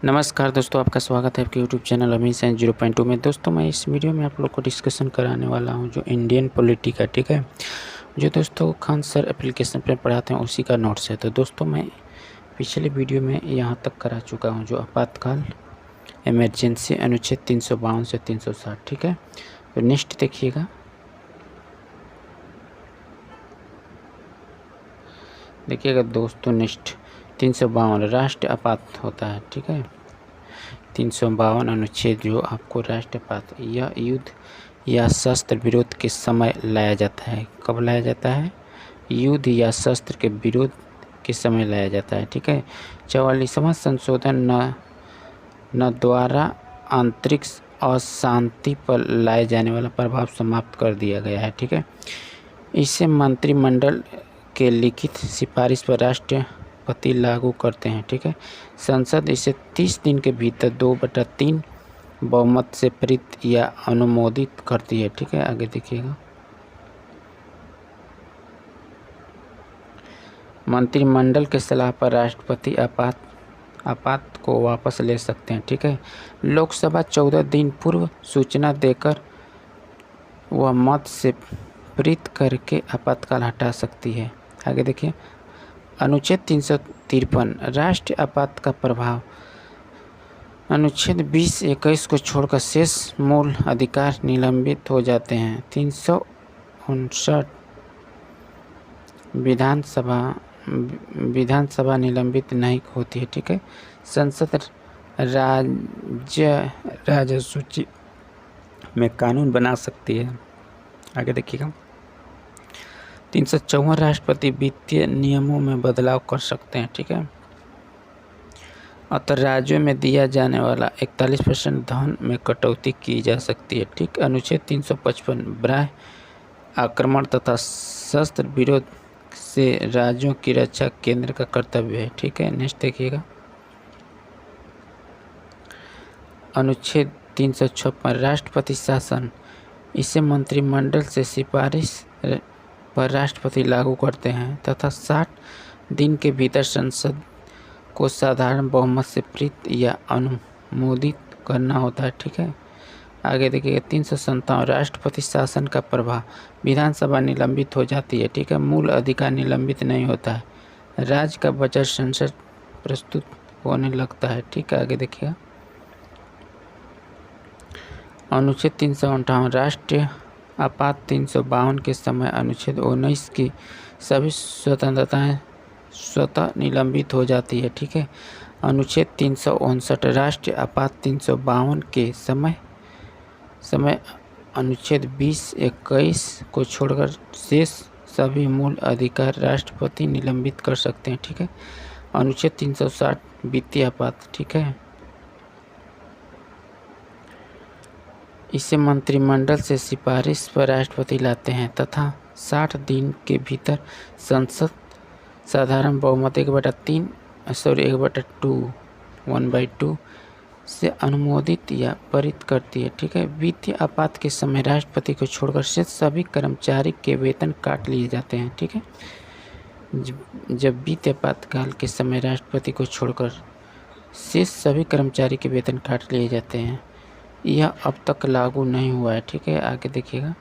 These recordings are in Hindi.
नमस्कार दोस्तों, आपका स्वागत है आपके यूट्यूब चैनल अमीर साइंस 0.2 में। दोस्तों मैं इस वीडियो में आप लोग को डिस्कशन कराने वाला हूं जो इंडियन पॉलिटी का, ठीक है, जो दोस्तों खान सर एप्लीकेशन पे पढ़ाते हैं उसी का नोट्स है। तो दोस्तों मैं पिछले वीडियो में यहां तक करा चुका हूं जो आपातकाल इमरजेंसी अनुच्छेद 352 से 360, ठीक है। तो नेक्स्ट देखिएगा दोस्तों, नेक्स्ट 352 राष्ट्र आपात होता है, ठीक है। 352 अनुच्छेद जो आपको राष्ट्र आपात, यह युद्ध या शस्त्र विरोध के समय लाया जाता है। कब लाया जाता है? युद्ध या शस्त्र के विरोध के समय लाया जाता है, ठीक है। 44वां संशोधन न द्वारा आंतरिक अशांति पर लाए जाने वाला प्रभाव समाप्त कर दिया गया है, ठीक है। इसे मंत्रिमंडल के लिखित सिफारिश पर राष्ट्रपति लागू करते हैं, ठीक है। संसद इसे 30 दिन के भीतर 2/3 बहुमत से पारित या अनुमोदित करती है, ठीक है। आगे देखिएगा, मंत्रिमंडल के सलाह पर राष्ट्रपति आपात को वापस ले सकते हैं, ठीक है। लोकसभा 14 दिन पूर्व सूचना देकर वह मत से पारित करके आपातकाल हटा सकती है। आगे देखिए, अनुच्छेद 353 राष्ट्रीय आपात का प्रभाव। अनुच्छेद 20-21 को छोड़कर शेष मूल अधिकार निलंबित हो जाते हैं। 359 विधानसभा निलंबित नहीं होती है, ठीक है। संसद राज्य सूची में कानून बना सकती है। आगे देखिएगा, 354 राष्ट्रपति वित्तीय नियमों में बदलाव कर सकते हैं, ठीक है। अतः राज्यों में दिया जाने वाला 41% धन में कटौती की जा सकती है, ठीक। अनुच्छेद 355 बाह्य आक्रमण तथा शस्त्र विरोध से राज्यों की रक्षा केंद्र का कर्तव्य है, ठीक है। नेक्स्ट देखिएगा, अनुच्छेद 356 राष्ट्रपति शासन। इसे मंत्रिमंडल से सिफारिश पर राष्ट्रपति लागू करते हैं तथा 60 दिन के भीतर संसद को साधारण बहुमत से पारित या अनुमोदित करना होता है, ठीक है। आगे देखिए, 357 राष्ट्रपति शासन का प्रभाव। विधानसभा निलंबित हो जाती है, ठीक है। मूल अधिकार निलंबित नहीं होता है। राज्य का बजट संसद प्रस्तुत होने लगता है, ठीक है। आगे देखिएगा, अनुच्छेद 358 राष्ट्रीय आपात 352 के समय अनुच्छेद 19 की सभी स्वतंत्रताएं स्वतः निलंबित हो जाती है, ठीक है। अनुच्छेद 359 राष्ट्रीय आपात 352 के समय अनुच्छेद 20-21 को छोड़कर शेष सभी मूल अधिकार राष्ट्रपति निलंबित कर सकते हैं, ठीक है। अनुच्छेद 360 वित्तीय आपात, ठीक है। इसे मंत्रिमंडल से सिफारिश पर राष्ट्रपति लाते हैं तथा 60 दिन के भीतर संसद साधारण बहुमत 1/2 से अनुमोदित या पारित करती है, ठीक है। वित्तीय आपात के समय राष्ट्रपति को छोड़कर शेष सभी कर्मचारी के वेतन काट लिए जाते हैं, ठीक है। जब वित्तीय आपातकाल के समय राष्ट्रपति को छोड़कर शेष सभी कर्मचारी के वेतन काट लिए जाते हैं, यह अब तक लागू नहीं हुआ है, ठीक है। आगे देखिएगा,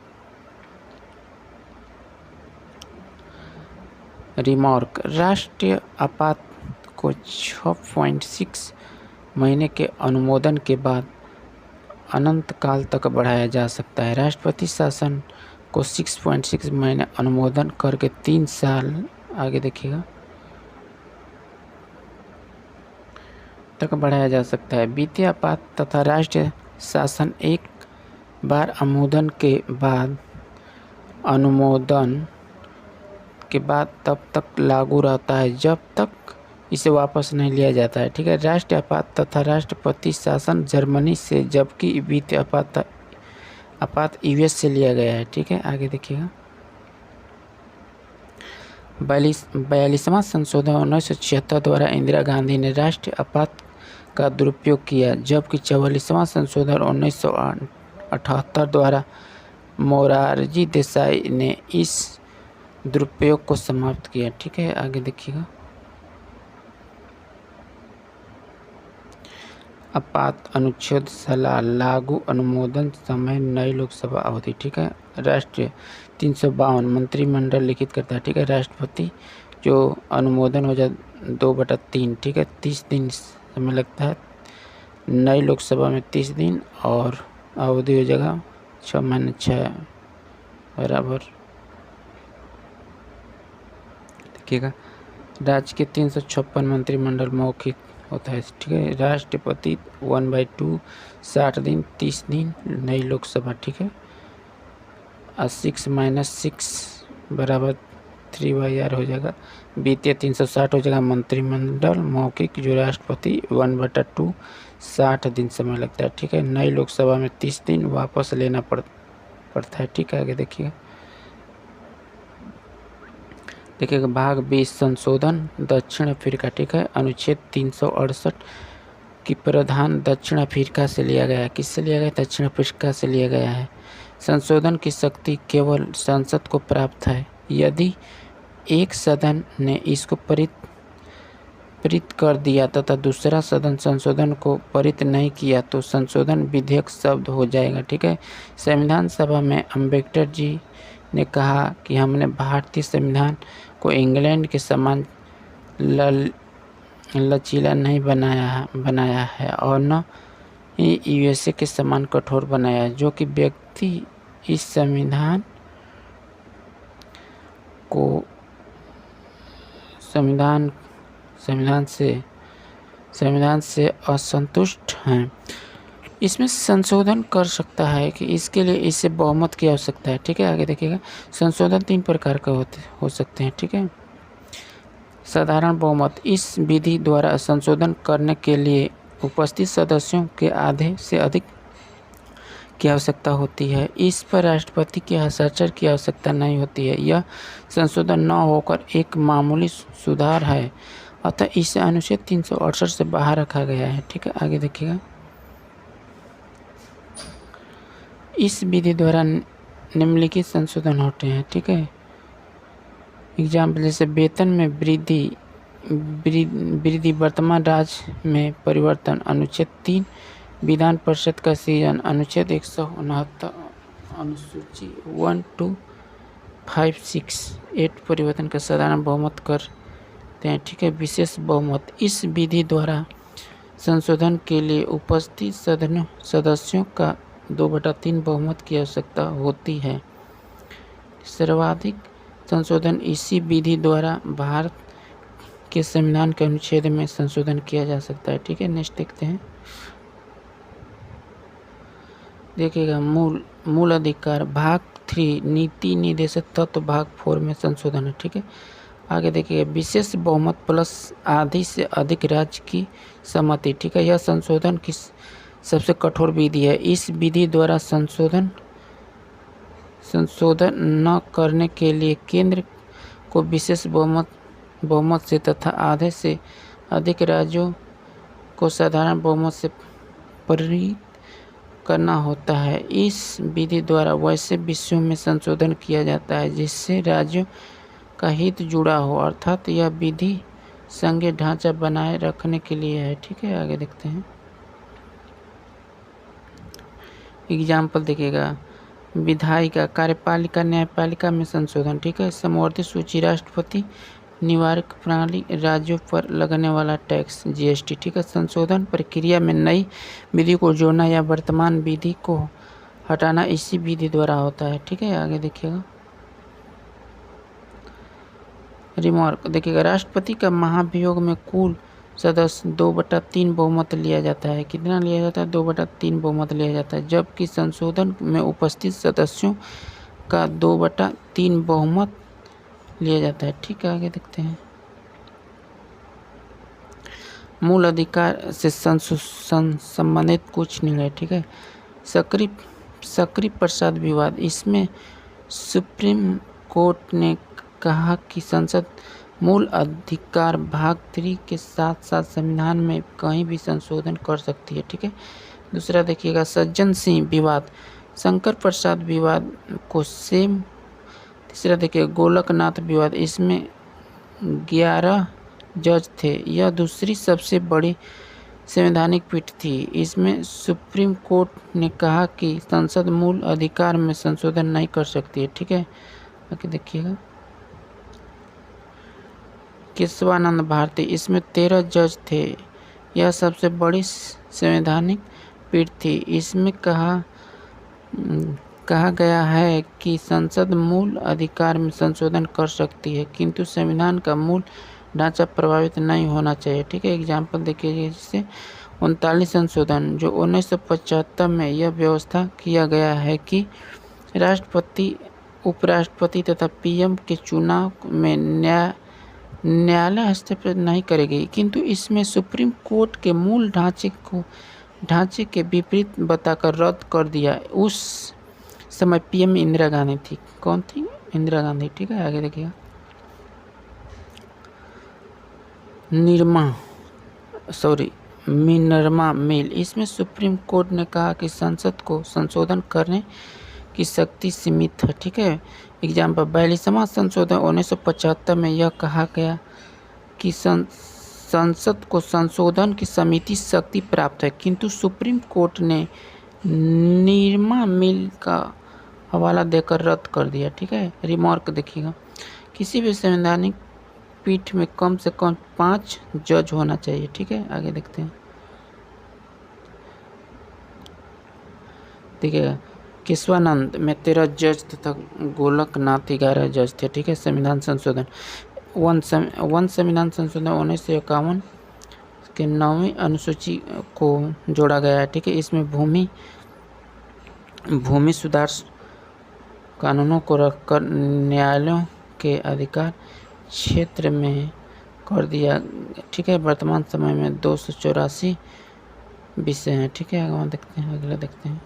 रिमार्क राष्ट्रीय आपात को 6.6 महीने के अनुमोदन के बाद अनंत काल तक बढ़ाया जा सकता है। राष्ट्रपति शासन को 6.6 महीने अनुमोदन करके 3 साल, आगे देखिएगा, तक बढ़ाया जा सकता है। वित्तीय आपात तथा राष्ट्रीय शासन एक बार अनुमोदन के बाद तब तक लागू रहता है जब तक इसे वापस नहीं लिया जाता है, ठीक है। राष्ट्रीय आपात तथा राष्ट्रपति शासन जर्मनी से, जबकि वित्तीय आपात यूएस से लिया गया है, ठीक है। आगे देखिएगा, 42वां संशोधन 1976 द्वारा इंदिरा गांधी ने राष्ट्रीय आपात का दुरुपयोग किया, जबकि 44वां संशोधन 1978 द्वारा मोरारजी देसाई ने इस दुरुपयोग को समाप्त किया, ठीक है। आगे देखिएगा, आपात अनुच्छेद सलाह लागू अनुमोदन समय नई लोकसभा अवधि। ठीक है। राष्ट्रीय 352 मंत्रिमंडल लिखित करता है। ठीक है। राष्ट्रपति जो अनुमोदन हो जाए 2/3। ठीक है। 30 दिन समय लगता है। नई लोकसभा में 30 दिन और अवधि हो जाएगा 6 महीने 6 बराबर। देखिएगा राज्य के 356 मंत्रिमंडल मौखिक होता है। ठीक है। राष्ट्रपति 1/2 60 दिन 30 दिन नई लोकसभा। ठीक है। 6 - 6 बराबर 3/r हो जाएगा। वित्तीय 360 हो जाएगा। मंत्रिमंडल मौखिक जो राष्ट्रपति 1/2 60 दिन समय लगता है। ठीक है। नई लोकसभा में 30 दिन वापस लेना पड़ता है। ठीक है। आगे देखिएगा भाग 20 संशोधन दक्षिण अफ्रीका। ठीक है। अनुच्छेद 368 की प्रावधान दक्षिण अफ्रीका से लिया गया है। किससे लिया गया? दक्षिण अफ्रीका से लिया गया है। संशोधन की शक्ति केवल संसद को प्राप्त है। यदि एक सदन ने इसको पारित कर दिया तथा दूसरा सदन संशोधन को पारित नहीं किया तो संशोधन विधेयक शब्द हो जाएगा। ठीक है। संविधान सभा में अम्बेडकर जी ने कहा कि हमने भारतीय संविधान को इंग्लैंड के समान लचीला नहीं बनाया है और न ही यूएसए के समान कठोर बनाया है। जो कि व्यक्ति इस संविधान से असंतुष्ट हैं इसमें संशोधन कर सकता है कि इसके लिए इसे बहुमत की आवश्यकता है। ठीक है। आगे देखिएगा संशोधन 3 प्रकार का हो सकते हैं। ठीक है। साधारण बहुमत इस विधि द्वारा संशोधन करने के लिए उपस्थित सदस्यों के आधे से अधिक की आवश्यकता होती है। इस पर राष्ट्रपति के हस्ताक्षर की आवश्यकता नहीं होती है। यह संशोधन न होकर एक मामूली सुधार है अतः इसे अनुच्छेद 368 से बाहर रखा गया है। ठीक है। आगे देखिएगा इस विधि द्वारा निम्नलिखित संशोधन होते हैं। ठीक है। एग्जाम्पल जैसे वेतन में वृद्धि वर्तमान राज्य में परिवर्तन अनुच्छेद 3 विधान परिषद का सृजन अनुच्छेद 169 अनुसूची 1, 2, 5, 6, 8 परिवर्तन का साधारण बहुमत करते हैं। ठीक है। विशेष बहुमत इस विधि द्वारा संशोधन के लिए उपस्थित सदस्यों का 2/3 बहुमत की आवश्यकता होती है। सर्वाधिक संशोधन इसी विधि द्वारा भारत के संविधान के अनुच्छेद में संशोधन किया जा सकता है। ठीक है। नेक्स्ट देखते हैं। देखिएगा मूल अधिकार भाग 3 नीति निर्देशक तत्व भाग 4 में संशोधन है। ठीक है। आगे देखिएगा विशेष बहुमत प्लस आधी से अधिक राज्य की सहमति। ठीक है। यह संशोधन की सबसे कठोर विधि है। इस विधि द्वारा संशोधन न करने के लिए केंद्र को विशेष बहुमत से तथा आधे से अधिक राज्यों को साधारण बहुमत से पारित करना होता है। इस विधि द्वारा वैसे विषयों में संशोधन किया जाता है जिससे राज्यों का हित जुड़ा हो अर्थात यह विधि संघीय ढांचा बनाए रखने के लिए है। ठीक है। आगे देखते हैं। एग्जाम्पल देखिएगा विधायिका कार्यपालिका न्यायपालिका में संशोधन। ठीक है। समवर्ती सूची राष्ट्रपति निवारक प्रणाली राज्यों पर लगने वाला टैक्स जीएसटी। ठीक है। संशोधन प्रक्रिया में नई विधि को जोड़ना या वर्तमान विधि को हटाना इसी विधि द्वारा होता है। ठीक है। आगे देखिएगा रिमार्क देखिएगा राष्ट्रपति का महाभियोग में कुल सदस्य 2/3 बहुमत लिया जाता है। कितना लिया जाता है? 2/3 बहुमत लिया जाता है। जबकि संशोधन में उपस्थित सदस्यों का 2/3 बहुमत लिया जाता है। ठीक है। आगे देखते हैं मूल अधिकार से संबंधित कुछ निर्णय। ठीक है। सक्रिय प्रसाद विवाद इसमें सुप्रीम कोर्ट ने कहा कि संसद मूल अधिकार भाग 3 के साथ साथ संविधान में कहीं भी संशोधन कर सकती है। ठीक है। दूसरा देखिएगा सज्जन सिंह विवाद शंकर प्रसाद विवाद को सेम। तीसरा देखिए गोलकनाथ विवाद इसमें 11 जज थे। यह दूसरी सबसे बड़ी संवैधानिक पीठ थी। इसमें सुप्रीम कोर्ट ने कहा कि संसद मूल अधिकार में संशोधन नहीं कर सकती है। ठीक है, आगे देखिएगा। केशवानंद भारती, इसमें 13 जज थे। यह सबसे बड़ी संवैधानिक पीठ थी। इसमें कहा गया है कि संसद मूल अधिकार में संशोधन कर सकती है, किंतु संविधान का मूल ढांचा प्रभावित नहीं होना चाहिए। ठीक है, एग्जाम्पल देखिए, जैसे 39 संशोधन जो 1975 में यह व्यवस्था किया गया है कि राष्ट्रपति, उपराष्ट्रपति तथा पीएम के चुनाव में न्यायालय हस्तक्षेप नहीं करेगी, किंतु इसमें सुप्रीम कोर्ट के मूल ढांचे के विपरीत बताकर रद्द कर दिया। उस समय पीएम इंदिरा गांधी थी। कौन थी? इंदिरा गांधी। ठीक है, आगे देखिएगा। मिनर्वा मिल, इसमें सुप्रीम कोर्ट ने कहा कि संसद को संशोधन करने की शक्ति सीमित है। ठीक है, एग्जाम्पल 42वां संशोधन 1975 में यह कहा गया कि संसद को संशोधन की सीमित शक्ति प्राप्त है, किंतु सुप्रीम कोर्ट ने निर्मा मिल का हवाला देकर रद्द कर दिया। ठीक है, रिमार्क देखिएगा, किसी भी संवैधानिक पीठ में कम से कम 5 जज होना चाहिए। ठीक है, आगे देखते हैं। देखिएगा, केशवानंद में 13 जज तथा गोलकनाथ 11 जज थे। ठीक है, संविधान संशोधन वन संविधान संशोधन 1951 के 9वीं अनुसूची को जोड़ा गया है। ठीक है, इसमें भूमि सुधार कानूनों को रखकर न्यायालयों के अधिकार क्षेत्र में कर दिया। ठीक है, वर्तमान समय में 284 विषय हैं। ठीक है, अगला देखते हैं।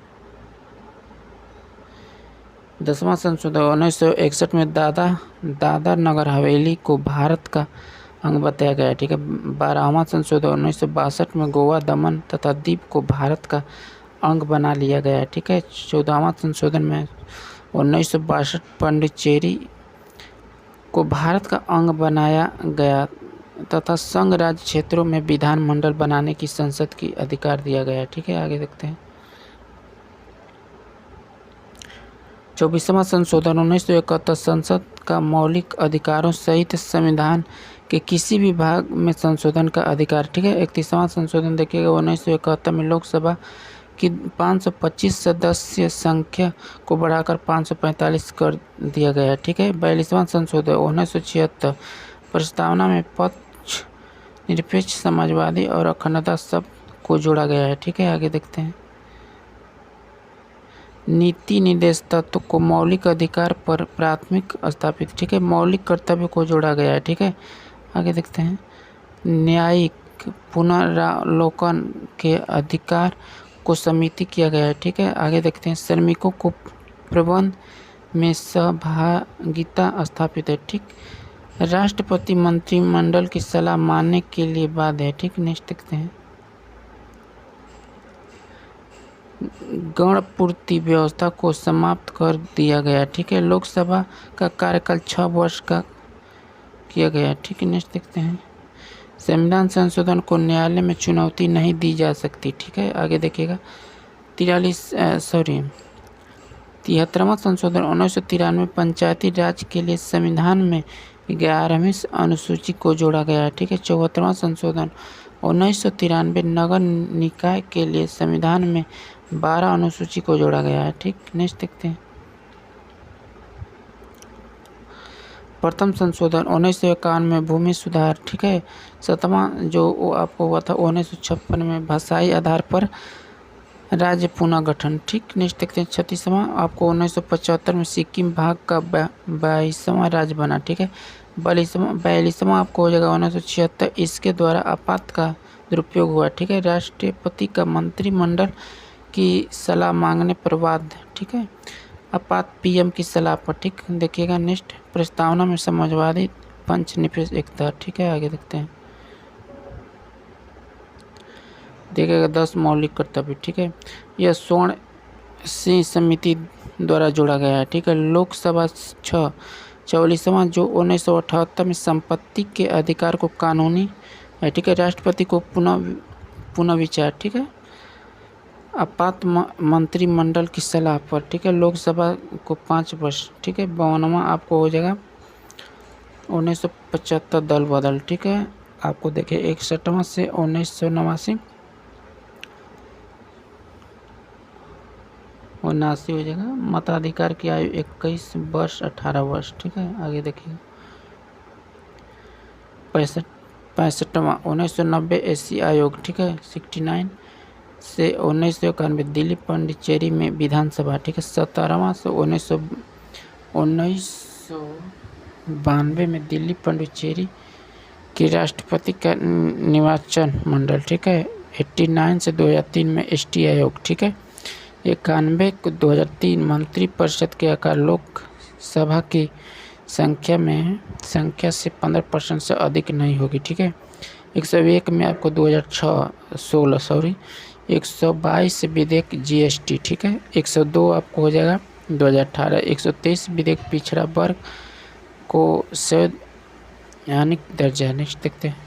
10वां संशोधन 1961 में दादर नगर हवेली को भारत का अंग बताया गया। ठीक है, 12वां संशोधन 1962 में गोवा, दमन तथा दीव को भारत का अंग बना लिया गया। ठीक है, 14वां संशोधन में 1962 पांडिचेरी को भारत का अंग बनाया गया तथा संघ राज्य क्षेत्रों में विधानमंडल बनाने की संसद की अधिकार दिया गया। ठीक है, आगे देखते हैं। 24वां संशोधन 1971 संसद का मौलिक अधिकारों सहित संविधान के किसी भी भाग में संशोधन का अधिकार। ठीक है, 31वां संशोधन देखिएगा, 1971 में लोकसभा की 525 सदस्य संख्या को बढ़ाकर 545 कर दिया गया। ठीक है, 42वां संशोधन 1976 प्रस्तावना में पक्ष निरपेक्ष, समाजवादी और अखंडता शब्द को जोड़ा गया है। ठीक है, आगे देखते हैं। नीति निर्देश तत्व को मौलिक अधिकार पर प्राथमिक स्थापित। ठीक है, मौलिक कर्तव्य को जोड़ा गया है। ठीक है, आगे देखते हैं। न्यायिक पुनरावलोकन के अधिकार को समिति किया गया है। ठीक है, आगे देखते हैं। श्रमिकों को प्रबंध में सहभागिता स्थापित है। ठीक, राष्ट्रपति मंत्रिमंडल की सलाह मानने के लिए बाध्य है। ठीक, नेक्स्ट देखते हैं। गणपूर्ति व्यवस्था को समाप्त कर दिया गया। ठीक है, लोकसभा का कार्यकाल 6 वर्ष का किया गया। ठीक है, नेक्स्ट देखते हैं। संविधान संशोधन को न्यायालय में चुनौती नहीं दी जा सकती। ठीक है, आगे देखिएगा। 73वां संशोधन 1993 पंचायती राज के लिए संविधान में 11वीं अनुसूची को जोड़ा गया है। ठीक है, 74वां संशोधन 1993 नगर निकाय के लिए संविधान में 12 अनुसूची को जोड़ा गया है। ठीक, नेक्स्ट देखते हैं। प्रथम संशोधन 1951 में भूमि सुधार। ठीक है, 7वां जो आपको हुआ था 1956 में भाषाई आधार पर राज्य पुनः गठन। ठीक, नेक्स्ट देखते हैं। 36वां आपको 1975 में सिक्किम भाग का 22वां राज्य बना। ठीक है, 42वां आपको हो जाएगा 1976, इसके द्वारा आपात का दुरुपयोग हुआ। ठीक है, राष्ट्रपति का मंत्रिमंडल की सलाह मांगने पर बाध्य। ठीक है, आपात पीएम की सलाह पर। ठीक, देखिएगा। नेक्स्ट, प्रस्तावना में समाजवादी पंच निरपेक्ष एकता। ठीक है, आगे देखते हैं। देखिएगा 10 मौलिक कर्तव्य। ठीक है, यह स्वर्ण सिंह समिति द्वारा जोड़ा गया है। ठीक है, लोकसभा 6 44वां जो 1978 में संपत्ति के अधिकार को कानूनी है। ठीक है, राष्ट्रपति को पुनः विचार, ठीक है, आपात मंत्रिमंडल की सलाह पर, ठीक है, लोकसभा को 5 वर्ष, ठीक है, 52वां आपको हो जाएगा 1975 दल बदल, ठीक है, आपको देखिए 61वां से 1989 79 हो जाएगा। मताधिकार की आयु 21 वर्ष 18 वर्ष, ठीक है, आगे देखिए 65वां 1990 एसी आयोग, ठीक है, 69 से 1991 दिल्ली पांडिचेरी में विधानसभा, ठीक है, 17वां से 1992 में दिल्ली पांडिचेरी के राष्ट्रपति का निर्वाचन मंडल, ठीक है, 89 से 2003 में एसटी आयोग, ठीक है, 91 को 2003 मंत्रिपरिषद के आकार लोकसभा की संख्या से 15% से अधिक नहीं होगी, ठीक है, 101 में आपको 122 विधेयक जीएसटी, ठीक है, 102 आपको हो जाएगा 2018, 123 विधेयक पिछड़ा वर्ग को संवैधानिक दर्जा। नेक्स्ट देखते हैं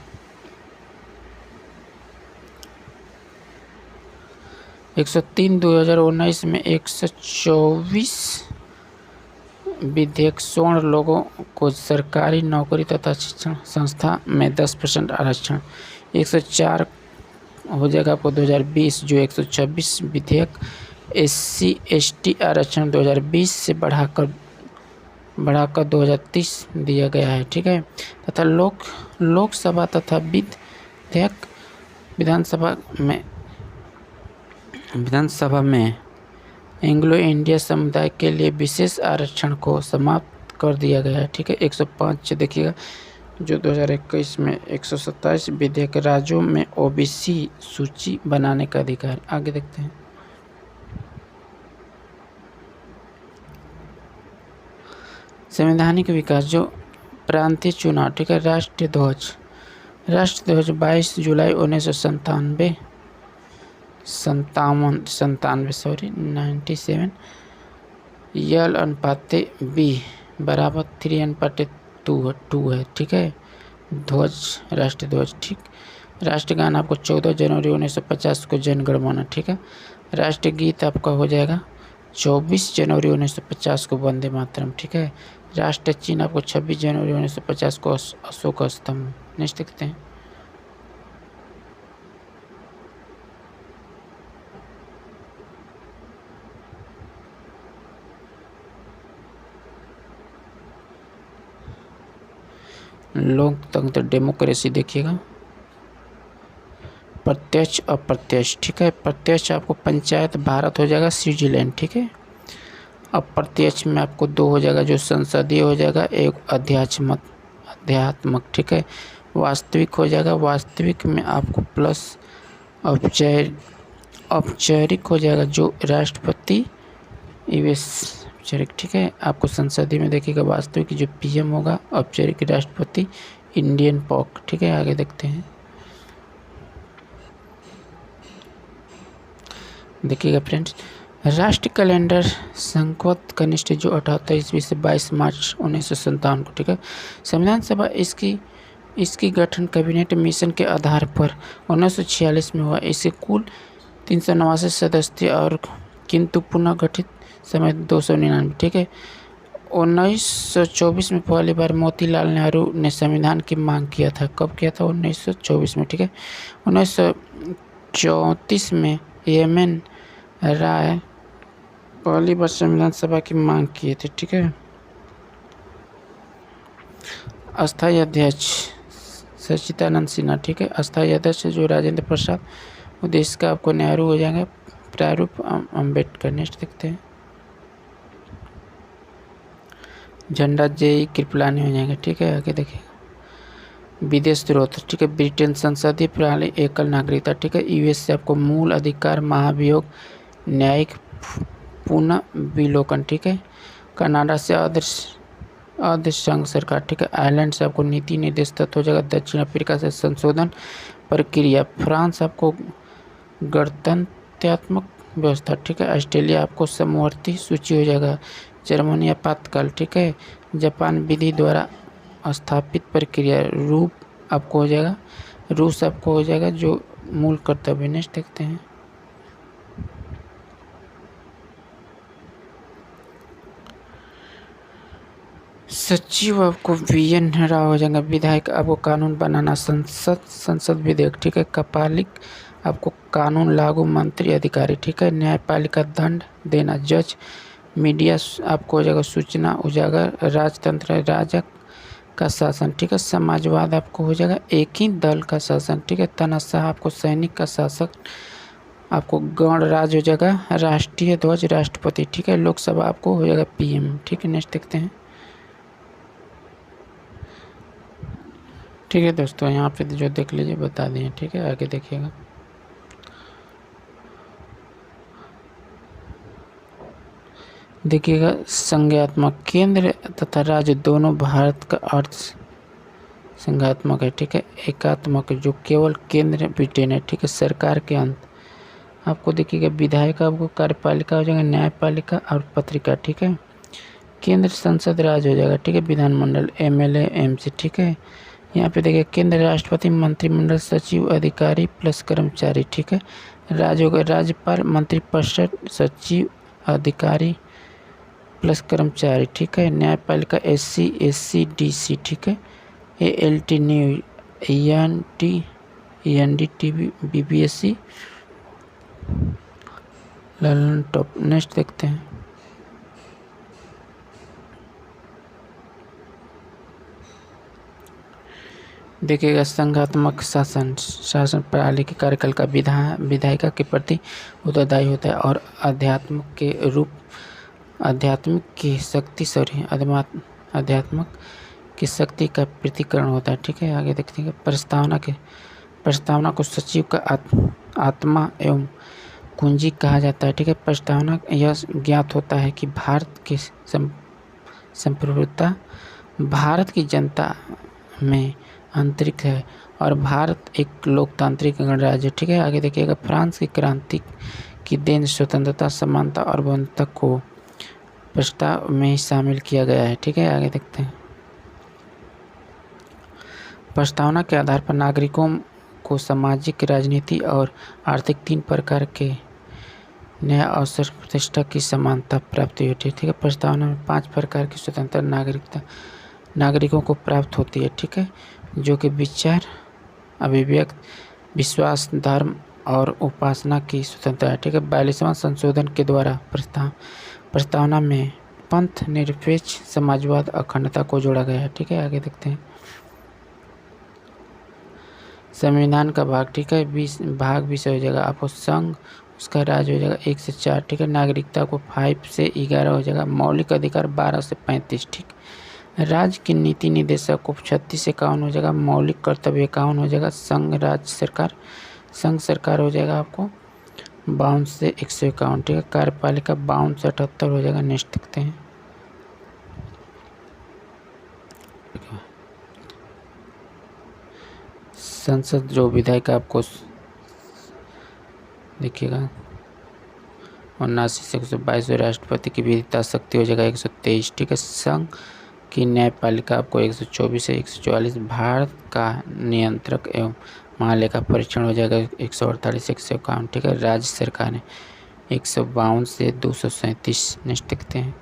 103 2019 में 124 विधेयक स्वर्ण लोगों को सरकारी नौकरी तथा शिक्षण संस्था में 10% आरक्षण। 104 हो जाएगा आपको 2020 जो 126 विधेयक SC ST आरक्षण 2020 से बढ़ाकर 2030 दिया गया है, ठीक है, तथा लोकसभा तथा विधानसभा में एंग्लो इंडिया समुदाय के लिए विशेष आरक्षण को समाप्त कर दिया गया है, ठीक है। 105 देखिएगा जो 2021 में 127 विधेयक राज्यों में OBC सूची बनाने का अधिकार। आगे देखते हैं संवैधानिक विकास जो प्रांतीय चुनाव, ठीक है, राष्ट्रीय ध्वज 22 जुलाई 1997 यल अनुपाते B बराबर 3/2 है, ठीक है। ध्वज राष्ट्रीय ध्वज, ठीक। राष्ट्रगान आपको 14 जनवरी 1950 को जनगणमन, ठीक है। राष्ट्रीय गीत आपका हो जाएगा 24 जनवरी 1950 को वंदे मातरम, ठीक है। राष्ट्रीय चिन्ह आपको 26 जनवरी 1950 को अशोक स्तंभ। नेक्स्ट देखते हैं लोकतंत्र डेमोक्रेसी देखिएगा प्रत्यक्ष अप्रत्यक्ष, ठीक है। प्रत्यक्ष आपको पंचायत भारत हो जाएगा स्विट्जरलैंड, ठीक है। अप्रत्यक्ष में आपको 2 हो जाएगा जो संसदीय हो जाएगा, एक अध्यात्मक, ठीक है। वास्तविक हो जाएगा, वास्तविक में आपको प्लस औपचारिक हो जाएगा जो राष्ट्रपति औपचारिक, ठीक है। आपको संसदीय में देखिएगा वास्तविक जो PM होगा, औपचारिक राष्ट्रपति इंडियन पॉक, ठीक है। आगे देखते हैं देखिएगा फ्रेंड्स राष्ट्रीय कैलेंडर संवत कनिष्ठ जो 78 ईस्वी से 22 मार्च 1957 को, ठीक है। संविधान सभा इसकी गठन कैबिनेट मिशन के आधार पर 1946 में हुआ। इसके कुल 389 सदस्य थे और किंतु पुनः गठित समय 299, ठीक है। 1924 में पहली बार मोतीलाल नेहरू ने संविधान की मांग किया था। कब किया था? 1924 में, ठीक है। 1934 में MN राय पहली बार संविधान सभा की मांग किए थे, ठीक है। अस्थायी अध्यक्ष सच्चिदानंद सिन्हा, ठीक है। अस्थायी अध्यक्ष जो राजेंद्र प्रसाद, उद्देश्य का आपको नेहरू हो जाएंगे, प्रारूप अम्बेडकर। नेक्स्ट देखते हैं झंडा JE कृपलानी हो जाएंगे, ठीक है। आगे देखिए विदेश स्रोत, ठीक है। ब्रिटेन संसदीय प्रणाली एकल नागरिकता, ठीक है। US से आपको मूल अधिकार महाभियोग न्यायिक पुनः विलोकन, ठीक है। कनाडा से आदर्श संघ सरकार, ठीक है। आयरलैंड से आपको नीति निर्देश तत्व हो जाएगा। दक्षिण अफ्रीका से संशोधन प्रक्रिया। फ्रांस आपको गणतंत्रात्मक व्यवस्था, ठीक है। ऑस्ट्रेलिया आपको समवर्ती सूची हो जाएगा। जर्मनी आपातकाल, ठीक है। जापान विधि द्वारा स्थापित प्रक्रिया। रूस आपको हो जाएगा जो मूल कर्तव्य नेक्स्ट देखते हैं। सचिव आपको वीएन राव हो जाएगा, विधायक आपको कानून बनाना, संसद विधेयक, ठीक है। कपालिक आपको कानून लागू, मंत्री अधिकारी, ठीक है। न्यायपालिका दंड देना, जज। मीडिया आपको हो जाएगा सूचना उजागर, राजतंत्र राजक का शासन, ठीक है। समाजवाद आपको हो जाएगा एक ही दल का शासन, ठीक है। तानाशाह आपको सैनिक का शासक, आपको गणराज्य हो जाएगा राष्ट्रीय ध्वज राष्ट्रपति, ठीक है। लोकसभा आपको हो जाएगा पीएम, ठीक है। नेक्स्ट देखते हैं। ठीक है दोस्तों, यहाँ पे जो देख लीजिए बता दिए, ठीक है। आगे देखिएगा। देखिएगा, संज्ञात्मक केंद्र तथा राज्य दोनों भारत का अर्थ संज्ञात्मक है, ठीक है। एकात्मक जो केवल केंद्र ब्रिटेन है, ठीक है। सरकार के अंत आपको देखिएगा, विधायक आपको कार्यपालिका हो जाएगा, न्यायपालिका और पत्रिका, ठीक है। केंद्र संसद, राज्य हो जाएगा, ठीक है। विधानमंडल, एमएलए एमसी, ठीक है। यहाँ पे देखिए केंद्र राष्ट्रपति, मंत्रिमंडल, सचिव, अधिकारी प्लस कर्मचारी, ठीक है। राज्य होगा राज्यपाल, मंत्रिपरिषद, सचिव, अधिकारी प्लस कर्मचारी, ठीक है। न्यायपालिका एससी एससी डीसी, ठीक है। एएलटी न्यू, ईएनडी टीवी, बीबीएससी, ललन टॉप। नेक्स्ट देखते हैं। देखिएगा, संघात्मक शासन प्रणाली के कार्यकाल का विधायिका के प्रति उत्तरदायी होता है और अध्यात्मक की शक्ति का प्रतिकरण होता है, ठीक है। आगे देखते हैं। प्रस्तावना को सचिव का आत्मा एवं कुंजी कहा जाता है, ठीक है। प्रस्तावना यह ज्ञात होता है कि भारत की संप्रभुता भारत की जनता में आंतरिक है और भारत एक लोकतांत्रिक गणराज्य, ठीक है। आगे देखिएगा, फ्रांस की क्रांति की देन स्वतंत्रता, समानता और बंधुता को प्रस्ताव में ही शामिल किया गया है, ठीक है। आगे देखते हैं। प्रस्तावना के आधार पर नागरिकों को सामाजिक, राजनीति और आर्थिक 3 प्रकार के न्याय, अवसर, प्रतिष्ठा की समानता प्राप्त होती है, ठीक है। प्रस्तावना में 5 प्रकार की स्वतंत्रता नागरिकों को प्राप्त होती है, ठीक है। जो कि विचार, अभिव्यक्त, विश्वास, धर्म और उपासना की स्वतंत्रता है, ठीक है। 42वां संशोधन के द्वारा प्रस्तावना में पंथ निरपेक्ष समाजवाद, अखंडता को जोड़ा गया है, ठीक है। आगे देखते हैं। संविधान का भाग, ठीक है। भाग 20 हो जाएगा आपको। संघ, उसका राज्य हो जाएगा 1 से 4, ठीक है। नागरिकता को 5 से 11 हो जाएगा। मौलिक अधिकार 12 से 35, ठीक। राज्य की नीति निर्देशक को 36 से 51 हो जाएगा। मौलिक कर्तव्य 51 हो जाएगा। संघ सरकार हो जाएगा आपको 52 से 151, ठीक है। कार्यपालिका 52 से 78 हो जाएगा। नेक्स्ट देखते हैं। संसद जो विधायक आपको देखिएगा 79 से 122, राष्ट्रपति की विधिता शक्ति हो जाएगा 123, ठीक है। संघ की न्यायपालिका आपको 124 से 144, भारत का नियंत्रक एवं महालेखा परीक्षण हो जाएगा 148 से 151, ठीक है। राज्य सरकार ने 152 से 237। नेक्स्ट देखते हैं।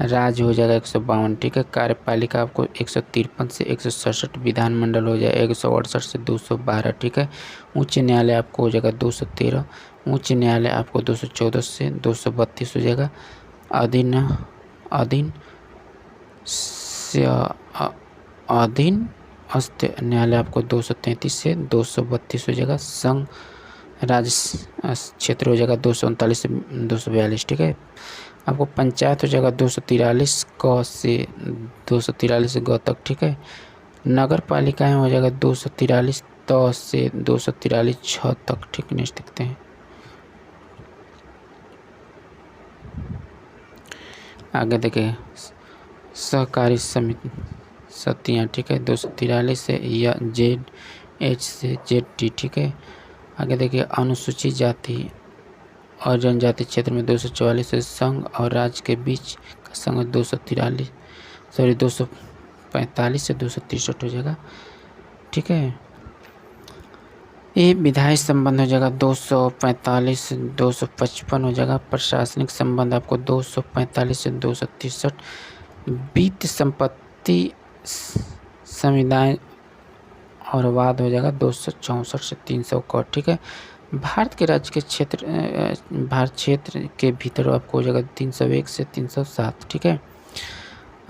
राज्य हो जाएगा 152, ठीक है। कार्यपालिका आपको 153 से 167, विधानमंडल हो जाएगा 168 से 212, ठीक है। उच्च न्यायालय आपको हो जाएगा 213, उच्च न्यायालय आपको 214 से 232 हो जाएगा। अधीनस्थ न्यायालय आपको 233 से 232 हो जाएगा। संघ राज्य क्षेत्र हो जाएगा 239 से 242, ठीक है। आपको पंचायत हो जाएगा 243 क से 243 ग तक, ठीक है। नगर पालिकाएँ हो जाएगा 243 त से 243 छ तक, ठीक। नेक्स्ट देखते हैं। आगे देखिए, सहकारी समितियाँ, ठीक है। 243 से या ZH से ZT, ठीक है। आगे देखिए, अनुसूचित जाति और जनजाति क्षेत्र में 244 से संघ और राज्य के बीच का संघ 245 से 263 हो जाएगा, ठीक है। ये विधायी संबंध हो जाएगा 245 से 255 हो जाएगा। प्रशासनिक संबंध आपको 245 से 263। वित्त संपत्ति संविधान और वाद हो जाएगा 264 से 300 का। ठीक है। भारत के राज्य के क्षेत्र भारत क्षेत्र के भीतर आपको हो जाएगा 301 से 307। ठीक है।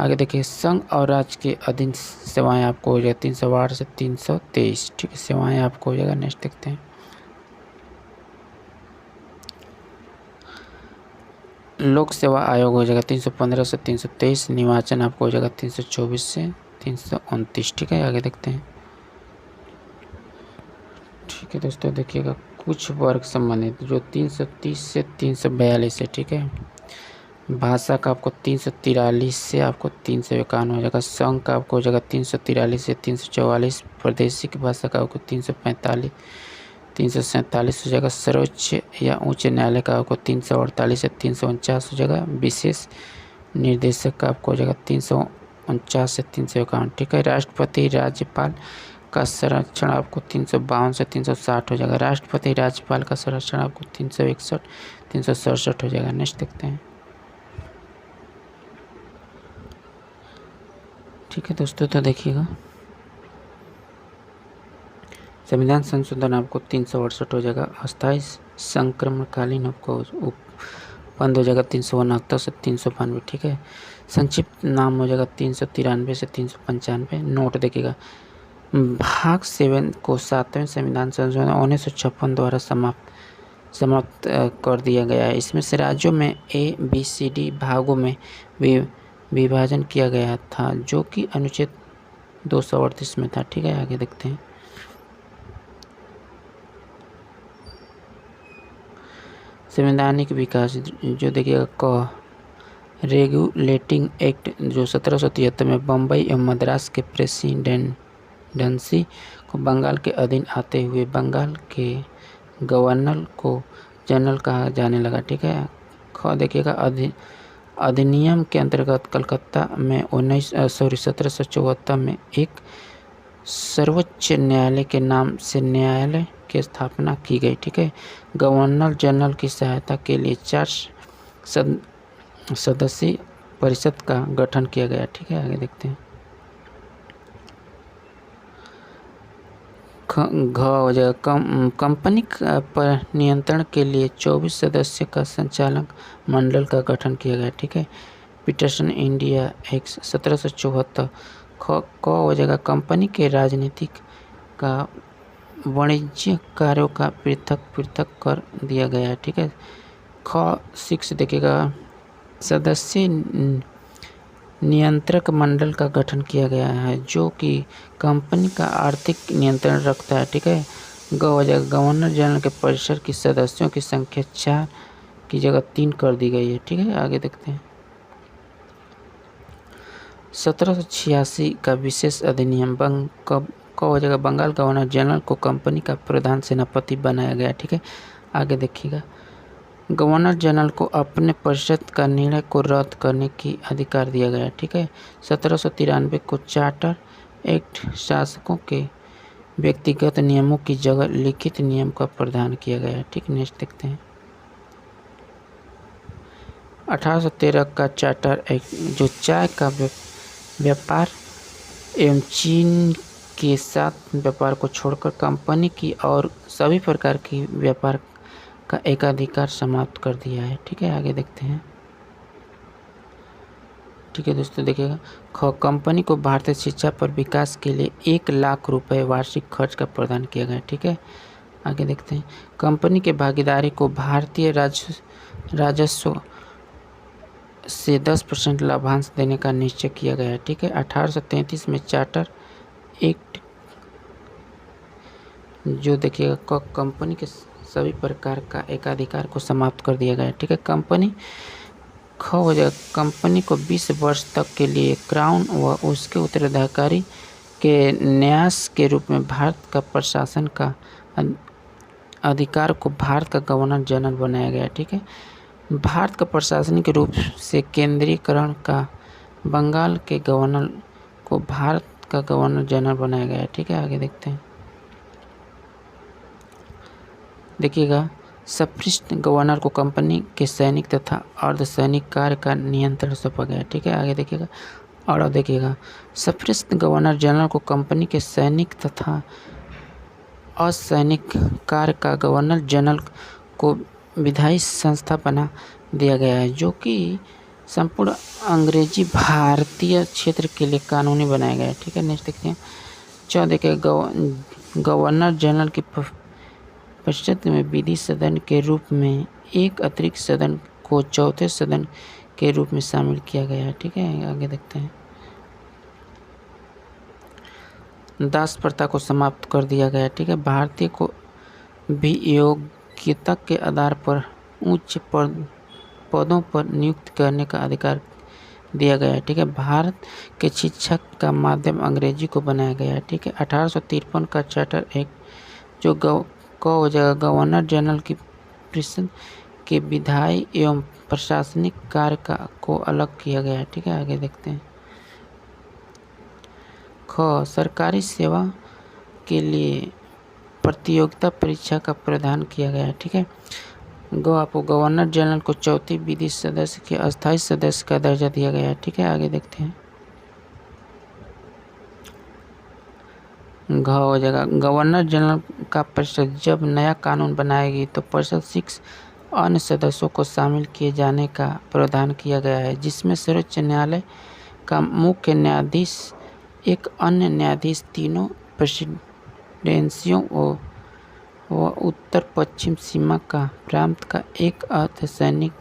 आगे देखिए संघ और राज्य के अधीन सेवाएं आपको हो जाएगा 308 से 323। ठीक है। सेवाएं आपको हो जाएगा। नेक्स्ट देखते हैं लोक सेवा आयोग हो जाएगा 315 से 323। निर्वाचन आपको हो जाएगा 324 से 329। ठीक है। आगे देखते हैं। ठीक है दोस्तों देखिएगा कुछ वर्ग संबंधित जो 330 से 342 है। ठीक है। भाषा का आपको 343 से आपको 351 हो जाएगा। संघ का आपको हो जाएगा 343 से 344। प्रादेशिक भाषा का आपको 345 347 हो जाएगा। सर्वोच्च या उच्च न्यायालय का आपको 348 से 349 हो जाएगा। विशेष निर्देशक का आपको हो जाएगा 349 से 351। ठीक है। राष्ट्रपति राज्यपाल का संरक्षण आपको 352 से 360 हो जाएगा। राष्ट्रपति राज्यपाल का संरक्षण आपको 361 367 हो जाएगा। नेक्स्ट देखते हैं। ठीक है दोस्तों तो देखिएगा संविधान संशोधन आपको 368 हो जाएगा। अस्थायी संक्रमणकालीन आपको बंद हो जाएगा 369 से 392। ठीक है। संक्षिप्त नाम हो जाएगा 393 से 395। नोट देखिएगा भाग 7 को 7वें संविधान संशोधन 1956 द्वारा समाप्त कर दिया गया है। इसमें से राज्यों में ABCD भागों में विभाजन किया गया था जो कि अनुच्छेद 238 में था। ठीक है। आगे देखते हैं। संवैधानिक विकास जो देखिएगा क रेगुलेटिंग एक्ट जो 1773 में बम्बई एवं मद्रास के प्रेसिडेंसी को बंगाल के अधीन आते हुए बंगाल के गवर्नर को जनरल कहा जाने लगा। ठीक है। ख देखिएगा अधिनियम के अंतर्गत कलकत्ता में 1774 में एक सर्वोच्च न्यायालय के नाम से न्यायालय की स्थापना की गई। ठीक है। गवर्नर जनरल की सहायता के लिए 4 सदस्यीय परिषद का गठन किया गया। ठीक है। आगे देखते हैं। घ हो जाएगा कंपनी पर नियंत्रण के लिए 24 सदस्य का संचालक मंडल का गठन किया गया। ठीक है। Peterson India Act 1774। क हो जाएगा कंपनी के राजनीतिक का वाणिज्य कार्यों का पृथक कर दिया गया है। ठीक है। ख 6 देखिएगा सदस्य नियंत्रक मंडल का गठन किया गया है जो कि कंपनी का आर्थिक नियंत्रण रखता है। ठीक है। ग हो जाएगा गवर्नर जनरल के परिषद की सदस्यों की संख्या 4 की जगह 3 कर दी गई है। ठीक है। आगे देखते हैं। 1786 का विशेष अधिनियम क हो जाएगा बंगाल गवर्नर जनरल को कंपनी का प्रधान सेनापति बनाया गया। ठीक है। आगे देखिएगा गवर्नर जनरल को अपने परिषद का निर्णय को रद्द करने की अधिकार दिया गया। ठीक है। 1793 को चार्टर एक्ट शासकों के व्यक्तिगत नियमों की जगह लिखित नियम का प्रावधान किया गया। ठीक। नेक्स्ट देखते हैं। 1813 का चार्टर एक्ट जो चाय का व्यापार एवं चीन के साथ व्यापार को छोड़कर कंपनी की और सभी प्रकार की व्यापार का एकाधिकार समाप्त कर दिया है। ठीक है। आगे देखते हैं। ठीक है दोस्तों देखिएगा ख कंपनी को भारतीय शिक्षा पर विकास के लिए 1 लाख रुपए वार्षिक खर्च का प्रदान किया गया। ठीक है। आगे देखते हैं। कंपनी के भागीदारी को भारतीय राजस्व से 10% लाभांश देने का निश्चय किया गया है। ठीक है। 1833 में चार्टर एक्ट जो देखिएगा कंपनी के सभी प्रकार का एकाधिकार को समाप्त कर दिया गया। ठीक है। कंपनी ख हो जाएगा कंपनी को 20 वर्ष तक के लिए क्राउन व उसके उत्तराधिकारी के न्यास के रूप में भारत का प्रशासन का अधिकार को भारत का गवर्नर जनरल बनाया गया। ठीक है। भारत का प्रशासनिक रूप से केंद्रीकरण का बंगाल के गवर्नर को भारत का गवर्नर जनरल बनाया गया है। ठीक है। आगे देखते हैं। देखिएगा सफरिस्ट गवर्नर को कंपनी के सैनिक तथा अर्धसैनिक कार्य का नियंत्रण सौंपा गया। ठीक है, आगे देखिएगा। और अब देखिएगा सफरिस्ट गवर्नर जनरल को कंपनी के सैनिक तथा असैनिक कार्य का गवर्नर जनरल को विधायी संस्था बना दिया गया है, जो कि संपूर्ण अंग्रेजी भारतीय क्षेत्र के लिए कानूनी बनाया गया है। ठीक है, नेक्स्ट देखते हैं। 14 के गवर्नर जनरल की परिषद में विधि सदन के रूप में एक अतिरिक्त सदन को चौथे सदन के रूप में शामिल किया गया है। ठीक है, आगे देखते हैं। दास प्रथा को समाप्त कर दिया गया। ठीक है, भारतीय को भी योग्यता के आधार पर उच्च पदों पर नियुक्त करने का अधिकार दिया गया है। ठीक है, भारत के शिक्षा का माध्यम अंग्रेजी को बनाया गया है। ठीक है, 1853 का चार्टर एक्ट जो गवर्नर जनरल की परिषद के विधायी एवं प्रशासनिक कार्य को अलग किया गया है। ठीक है, आगे देखते हैं। सरकारी सेवा के लिए प्रतियोगिता परीक्षा का प्रावधान किया गया है। ठीक है, आपको गवर्नर जनरल को चौथी विधि सदस्य के अस्थायी सदस्य का दर्जा दिया गया है। ठीक है, आगे देखते हैं। हो जाएगा गवर्नर जनरल का परिषद जब नया कानून बनाएगी तो परिषद 6 अन्य सदस्यों को शामिल किए जाने का प्रावधान किया गया है, जिसमें सर्वोच्च न्यायालय का मुख्य न्यायाधीश, एक अन्य न्यायाधीश, तीनों प्रेसिडेंसियों व उत्तर पश्चिम सीमा का प्रांत का एक अर्धसैनिक।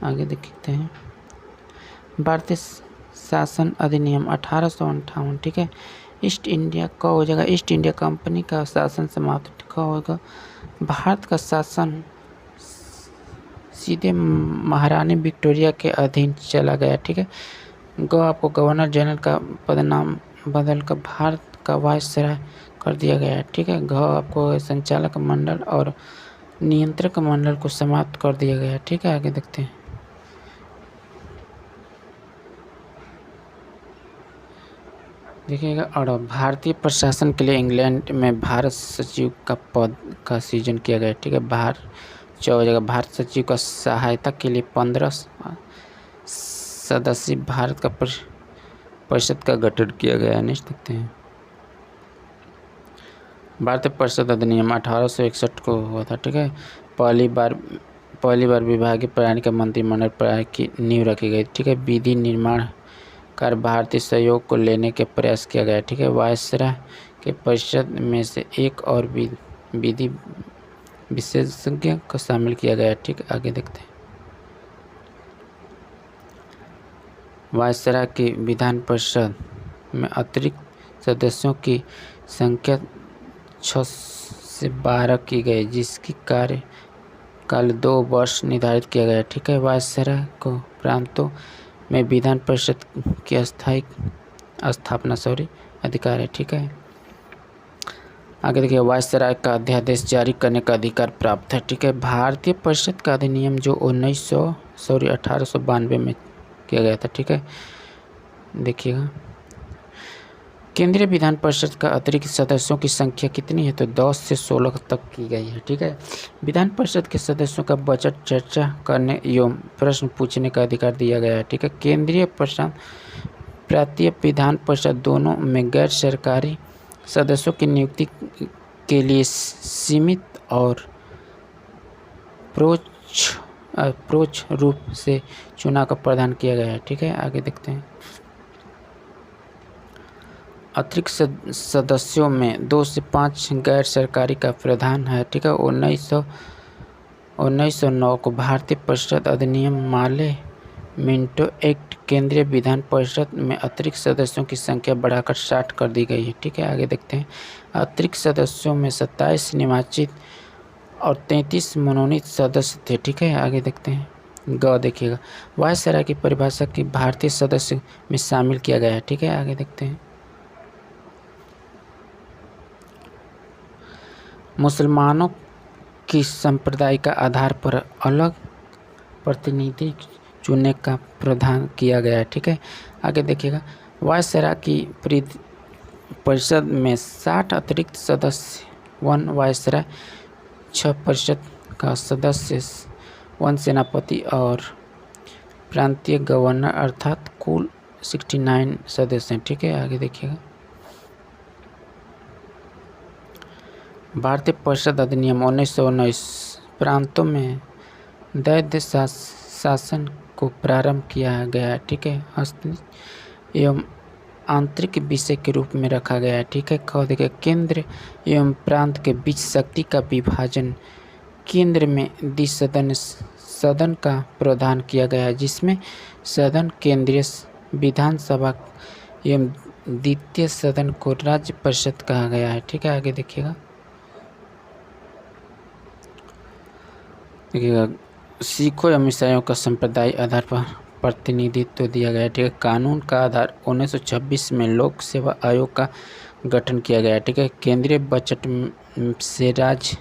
आगे देखते हैं। भारतीय शासन अधिनियम 1858। ठीक है, ईस्ट इंडिया का हो जाएगा ईस्ट इंडिया कंपनी का शासन समाप्त होगा। भारत का शासन सीधे महारानी विक्टोरिया के अधीन चला गया। ठीक है, आपको गवर्नर जनरल का पदनाम बदलकर भारत का वायसराय कर दिया गया है। ठीक है, आपको संचालक मंडल और नियंत्रक मंडल को समाप्त कर दिया गया है। ठीक है, आगे देखते हैं। देखिएगा। और भारतीय प्रशासन के लिए इंग्लैंड में भारत सचिव का पद का सृजन किया गया। ठीक है, भारत सचिव का सहायता के लिए 15 सदस्यीय भारत का परिषद का गठन किया गया है। नेक्स्ट देखते हैं। भारतीय परिषद अधिनियम 1861 को हुआ था। ठीक है, पहली बार विभागीय प्रणाली का मंत्रिमंडल प्रणाली की नींव रखी गई। ठीक है, विधि निर्माण कार्य भारतीय सहयोग को लेने के प्रयास किया गया। ठीक है, वायसराय के परिषद में से एक और विधि विशेषज्ञ को शामिल किया गया। ठीक है, आगे देखते हैं। वायसराय की विधान परिषद में अतिरिक्त सदस्यों की संख्या 6 से 12 की गई, जिसकी कार्यकाल 2 वर्ष निर्धारित किया गया। ठीक है, वायसराय को प्रांतों में विधान परिषद की स्थापना अधिकार है। ठीक है, आगे देखिए। वायसराय का अध्यादेश जारी करने का अधिकार प्राप्त है। ठीक है, भारतीय परिषद का अधिनियम जो 1892 में किया गया था। ठीक है, देखिएगा। केंद्रीय विधान परिषद का अतिरिक्त सदस्यों की संख्या कितनी है, तो 10 से 16 तक की गई है। ठीक है, विधान परिषद के सदस्यों का बजट चर्चा करने एवं प्रश्न पूछने का अधिकार दिया गया है। ठीक है, केंद्रीय प्रांतीय विधान परिषद दोनों में गैर सरकारी सदस्यों की नियुक्ति के लिए सीमित और अप्रोच रूप से चुनाव का प्रावधान किया गया है। ठीक है, आगे देखते हैं। अतिरिक्त सदस्यों में 2 से 5 गैर सरकारी का प्रावधान है। ठीक है, 1909 को भारतीय परिषद अधिनियम माले मिंटो एक्ट केंद्रीय विधान परिषद में अतिरिक्त सदस्यों की संख्या बढ़ाकर 60 कर दी गई है। ठीक है, आगे देखते हैं। अतिरिक्त सदस्यों में 27 निर्वाचित और 33 मनोनीत सदस्य थे। ठीक है, आगे देखते हैं। देखिएगा। वायसराय की परिभाषा की भारतीय सदस्य में शामिल किया गया है। ठीक है, आगे देखते हैं। मुसलमानों की संप्रदाय का आधार पर अलग प्रतिनिधि चुनने का प्रावधान किया गया है। ठीक है, आगे देखिएगा। वायसराय की परिषद में 60 अतिरिक्त सदस्य 1 वायसराय, 6 परिषद का सदस्य, 1 सेनापति और प्रांतीय गवर्नर, अर्थात कुल 69 सदस्य हैं। ठीक है, आगे देखिएगा। भारतीय परिषद अधिनियम 1919 प्रांतों में दैद्य शासन को प्रारंभ किया गया है। ठीक है, हस्त एवं आंतरिक विषय के रूप में रखा गया है। ठीक है, देखिए केंद्र एवं प्रांत के बीच शक्ति का विभाजन, केंद्र में सदन का प्रावधान किया गया है, जिसमें सदन केंद्रीय विधानसभा एवं द्वितीय सदन को राज्य परिषद कहा गया है। ठीक है, आगे देखिएगा। सिखों एवं ईसाइयों का संप्रदाय आधार पर प्रतिनिधित्व दिया गया है। ठीक है, कानून का आधार 1926 में लोक सेवा आयोग का गठन किया गया है। ठीक है, केंद्रीय बजट से राज्य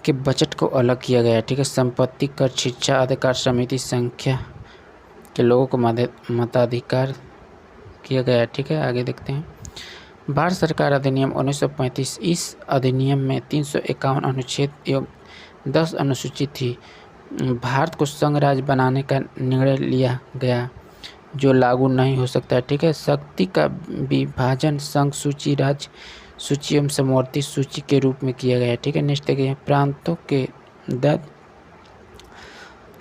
के बजट को अलग किया गया है। ठीक है, संपत्ति कर, शिक्षा अधिकार समिति संख्या के लोगों को मताधिकार किया गया है। ठीक है, आगे देखते हैं। भारत सरकार अधिनियम 1935, इस अधिनियम में 351 अनुच्छेद एवं 10 अनुसूची थी। भारत को संघ राज्य बनाने का निर्णय लिया गया, जो लागू नहीं हो सकता है। ठीक है, शक्ति का विभाजन संघ सूची, राज्य सूची एवं समवर्ती सूची के रूप में किया गया है। ठीक है, नेक्स्ट देखिए। प्रांतों के दैद्य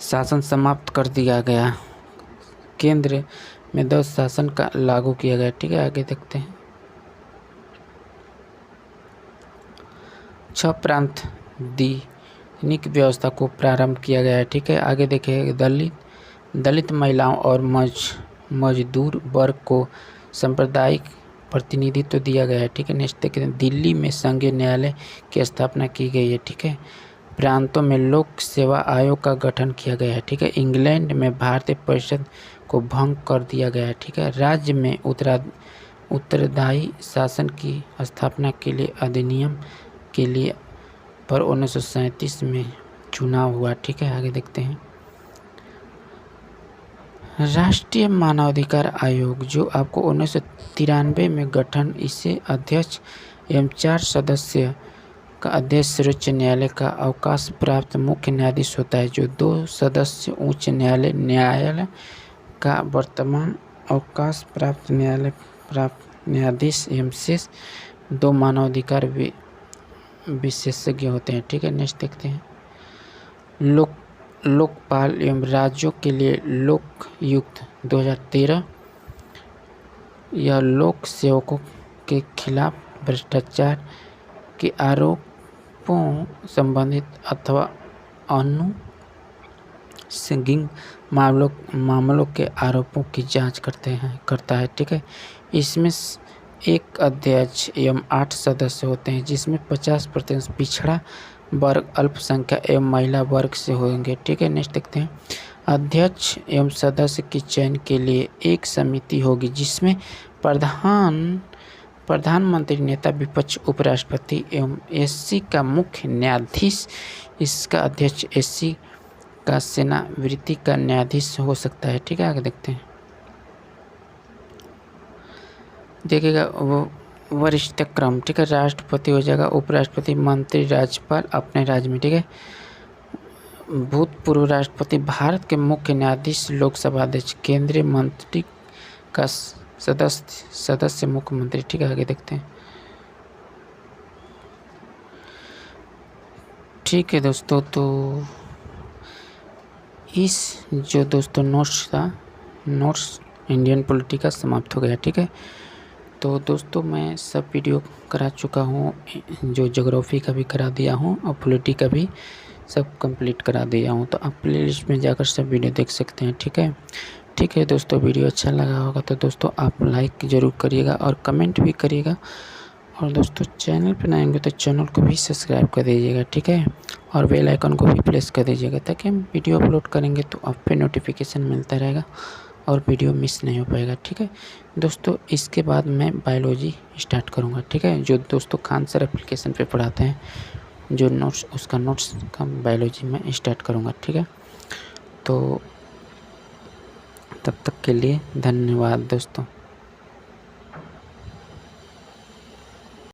शासन समाप्त कर दिया गया, केंद्र में दैद्य शासन का लागू किया गया। ठीक है, आगे देखते हैं। 6 प्रांत दैनिक व्यवस्था को प्रारंभ किया गया है। ठीक है, आगे देखिए। दलित महिलाओं और मजदूर वर्ग को सांप्रदायिक प्रतिनिधित्व दिया गया है। ठीक है, नेक्स्ट देखिए। दिल्ली में संघीय न्यायालय की स्थापना की गई है। ठीक है, प्रांतों में लोक सेवा आयोग का गठन किया गया है। ठीक है, इंग्लैंड में भारतीय परिषद को भंग कर दिया गया है। ठीक है, राज्य में उत्तरदायी शासन की स्थापना के लिए अधिनियम के लिए पर 1937 में चुनाव हुआ। ठीक है, आगे देखते हैं। राष्ट्रीय मानवाधिकार आयोग, जो आपको 1993 में गठन, इसे अध्यक्ष एवं 4 सदस्य का अध्यक्ष सर्वोच्च न्यायालय का अवकाश प्राप्त मुख्य न्यायाधीश होता है, जो 2 सदस्य उच्च न्यायालय का वर्तमान अवकाश प्राप्त न्यायाधीश एवं शेष 2 मानवाधिकार विशेषज्ञ होते हैं। ठीक है, नेक्स्ट देखते हैं। लोकपाल एवं राज्यों के लिए लोकायुक्त 2013, यह लोक सेवकों के खिलाफ भ्रष्टाचार के आरोपों संबंधित अथवा अनुसंगीन मामलों के आरोपों की जांच करता है। ठीक है, इसमें 1 अध्यक्ष एवं 8 सदस्य होते हैं, जिसमें 50% पिछड़ा वर्ग, अल्पसंख्यक एवं महिला वर्ग से होंगे। ठीक है, नेक्स्ट देखते हैं। अध्यक्ष एवं सदस्य के चयन के लिए एक समिति होगी, जिसमें प्रधानमंत्री, नेता विपक्ष, उपराष्ट्रपति एवं एससी का मुख्य न्यायाधीश, इसका अध्यक्ष एससी का सेवानिवृत्ति का न्यायाधीश हो सकता है। ठीक है, आगे देखते हैं। देखिएगा वो वरिष्ठ क्रम। ठीक है, राष्ट्रपति हो जाएगा, उपराष्ट्रपति, मंत्री, राज्यपाल अपने राज्य में। ठीक है, भूतपूर्व राष्ट्रपति, भारत के मुख्य न्यायाधीश, लोकसभा अध्यक्ष, केंद्रीय मंत्री का सदस्य मुख्यमंत्री। ठीक है, आगे देखते हैं। ठीक है दोस्तों, तो इस जो दोस्तों नोट्स इंडियन पॉलिटी का समाप्त हो गया। ठीक है, तो दोस्तों मैं सब वीडियो करा चुका हूँ, जो ज्योग्राफी का भी करा दिया हूँ और पॉलिटी का भी सब कंप्लीट करा दिया हूँ, तो आप प्लेलिस्ट में जाकर सब वीडियो देख सकते हैं। ठीक है दोस्तों, वीडियो अच्छा लगा होगा तो दोस्तों आप लाइक ज़रूर करिएगा और कमेंट भी करिएगा, और दोस्तों चैनल पर नए आएंगे तो चैनल को भी सब्सक्राइब कर दीजिएगा। ठीक है, और बेल आइकन को भी प्रेस कर दीजिएगा, ताकि हम वीडियो अपलोड करेंगे तो आप पे नोटिफिकेशन मिलता रहेगा और वीडियो मिस नहीं हो पाएगा। ठीक है दोस्तों, इसके बाद मैं बायोलॉजी स्टार्ट करूँगा। ठीक है, जो दोस्तों खान सर एप्लीकेशन पे पढ़ाते हैं जो नोट्स, उसका नोट्स का बायोलॉजी में स्टार्ट करूँगा। ठीक है, तो तब तक के लिए धन्यवाद दोस्तों।